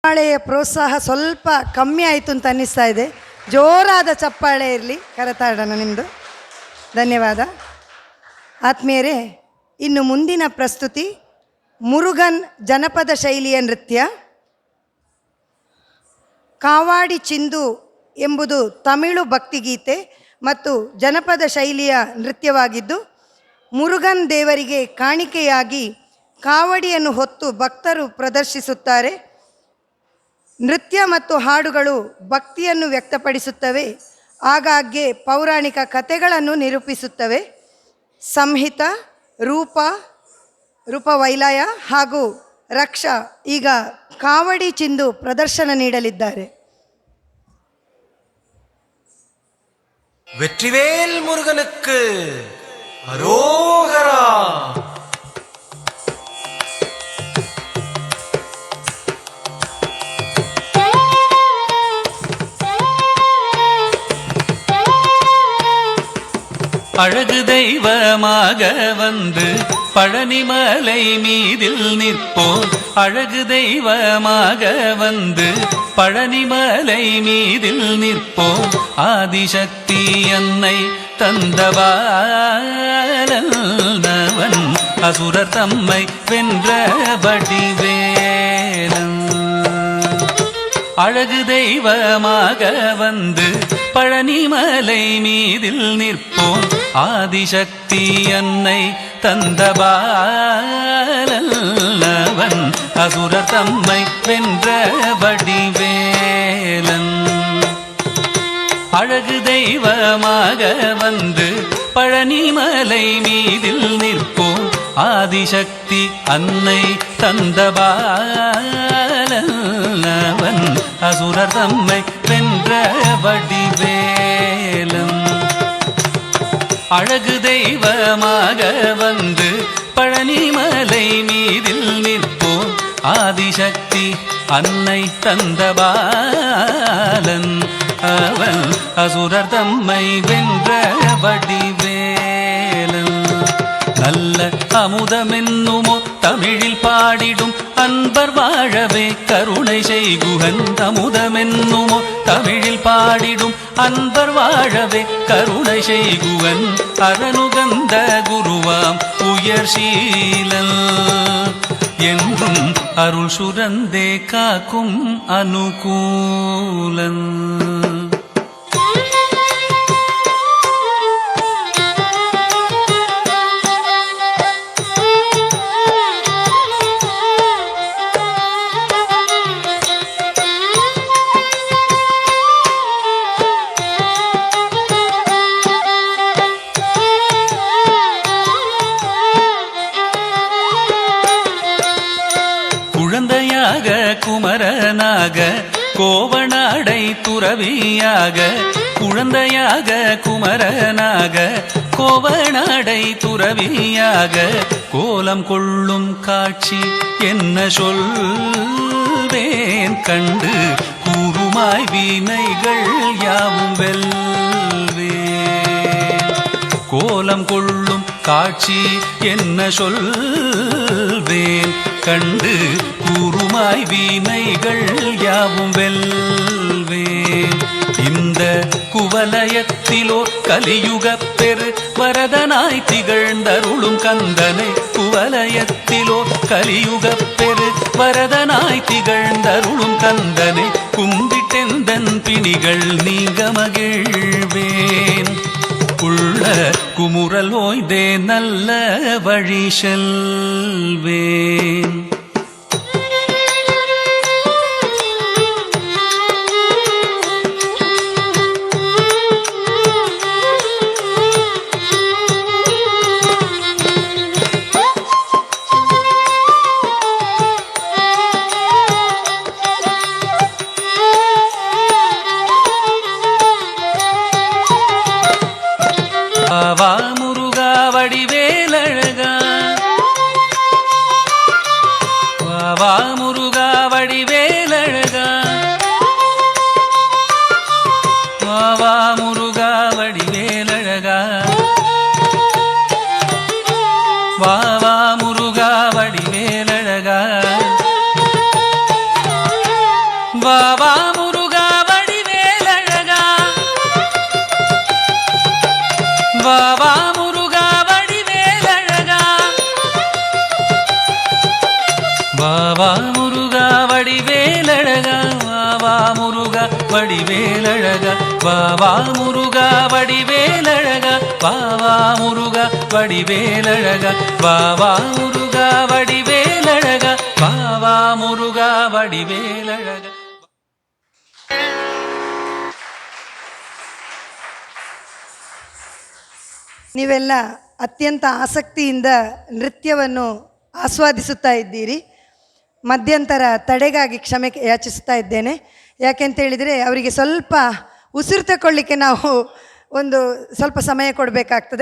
ಚಪ್ಪಾಳೆಯ ಪ್ರೋತ್ಸಾಹ ಸ್ವಲ್ಪ ಕಮ್ಮಿ ಆಯಿತು ಅಂತ ಅನ್ನಿಸ್ತಾ ಇದೆ. ಜೋರಾದ ಚಪ್ಪಾಳೆ ಇರಲಿ. ಕರತಾಡನ ನಿಮ್ಮದು. ಧನ್ಯವಾದ ಆತ್ಮೀಯರೇ. ಇನ್ನು ಮುಂದಿನ ಪ್ರಸ್ತುತಿ ಮುರುಗನ್ ಜನಪದ ಶೈಲಿಯ ನೃತ್ಯ. ಕಾವಾಡಿ ಚಿಂದು ಎಂಬುದು ತಮಿಳು ಭಕ್ತಿಗೀತೆ ಮತ್ತು ಜನಪದ ಶೈಲಿಯ ನೃತ್ಯವಾಗಿದ್ದು, ಮುರುಗನ್ ದೇವರಿಗೆ ಕಾಣಿಕೆಯಾಗಿ ಕಾವಡಿಯನ್ನು ಹೊತ್ತು ಭಕ್ತರು ಪ್ರದರ್ಶಿಸುತ್ತಾರೆ. ನೃತ್ಯ ಮತ್ತು ಹಾಡುಗಳು ಭಕ್ತಿಯನ್ನು ವ್ಯಕ್ತಪಡಿಸುತ್ತವೆ, ಆಗಾಗ್ಗೆ ಪೌರಾಣಿಕ ಕಥೆಗಳನ್ನು ನಿರೂಪಿಸುತ್ತವೆ. ಸಂಹಿತ, ರೂಪವೈಲಯ ಹಾಗೂ ರಕ್ಷಾ ಈಗ ಕಾವಡಿ ಚಿಂದು ಪ್ರದರ್ಶನ ನೀಡಲಿದ್ದಾರೆ. வெற்றிவேல் முருகனுக்கு அரோகரா. அழகு தெய்வமாக வந்து பழனிமலை மீதில் நிற்போம். அழகு தெய்வமாக வந்து பழனிமலை மீதில் நிற்போம். ஆதிசக்தி அன்னை தந்தவாளன் அசுரர் தம்மை வென்ற வடிவேலன். அழகு தெய்வமாக வந்து பழனிமலை மீதில் நிற்போம். ஆதிசக்தி அன்னை தந்தபாலன் அசுரர் தம்மை வென்ற வடிவேலன். அழகு தெய்வமாக வந்து பழனிமலை மீதில் நிற்போம். ஆதிசக்தி அன்னை தந்தபாலன் அசுரர் தம்மை வென்ற வடிவேலன். அழகு தெய்வமாக வந்து பழனிமலை மீதில் நிற்போம். ஆதிசக்தி அன்னை தந்தபாலன் அவன் அசுரர் தம்மை வென்ற வடிவேலன். நல்ல அமுதமென்னுமோ தமிழில் பாடிடும் அன்பர் வாழவே கருணை செய்குகன். அமுதமென்னுமோ தமிழில் பாடிடும் அன்பர் வாழவே கருணை செய்குவன். அரணுகந்த குருவாம் உயர் சீலன் என்றும் அருள் சுரந்தே காக்கும் அனுகூலன். குழந்தையாக குமரனாக கோவணாடை துறவியாக. குழந்தையாக குமரனாக கோவணாடை துறவியாக கோலம் கொள்ளும் காட்சி என்ன சொல்வேன் கண்டு. கூறுமாய் வினைகள் யாவும் வெல்வேன். கோலம் கொள்ளும் காட்சி என்ன சொல்வேன் கண்டு. கூறுமாய் வினைகள் யாவும் வெல்வேன். இந்த குவலயத்திலோர் கலியுக பெரு வரதனாய் திகழ்ந்தருளும் கந்தனை. குவலயத்திலோர் கலியுக பெரு வரதனாய் திகழ்ந்தருளும் கந்தனை. கும்பிட்டெந்தன் பிணிகள் நீங்க மகிழ்வேன். உள்ள குமுறல் ஓய்தே நல்ல வழி செல்வேன். வா முருகா வடிவேலழகா வாவா முருகா வடிவேலழகா வாவா முருகா வடிவேலழகா வாவா முருகா வடிவேலழகா வாவா முருகா வடிவேலழகா வாவா முருகா வடிவேலழகா வாவா முருகா வடிவேலழகா வாவா முருகா வடிவேலழகா வாவா முருகா வடிவேலழகா. ನೀವೆಲ್ಲ ಅತ್ಯಂತ ಆಸಕ್ತಿಯಿಂದ ನೃತ್ಯವನ್ನು ಆಸ್ವಾದಿಸುತ್ತಾ ಇದ್ದೀರಿ. ಮಧ್ಯಂತರ ತಡೆಗಾಗಿ ಕ್ಷಮೆ ಯಾಚಿಸ್ತಾ ಇದ್ದೇನೆ. ಯಾಕೆಂತೇಳಿದರೆ ಅವರಿಗೆ ಸ್ವಲ್ಪ ಉಸಿರು ತಗೊಳ್ಳಿಕ್ಕೆ ನಾವು ಒಂದು ಸ್ವಲ್ಪ ಸಮಯ ಕೊಡಬೇಕಾಗ್ತದೆ.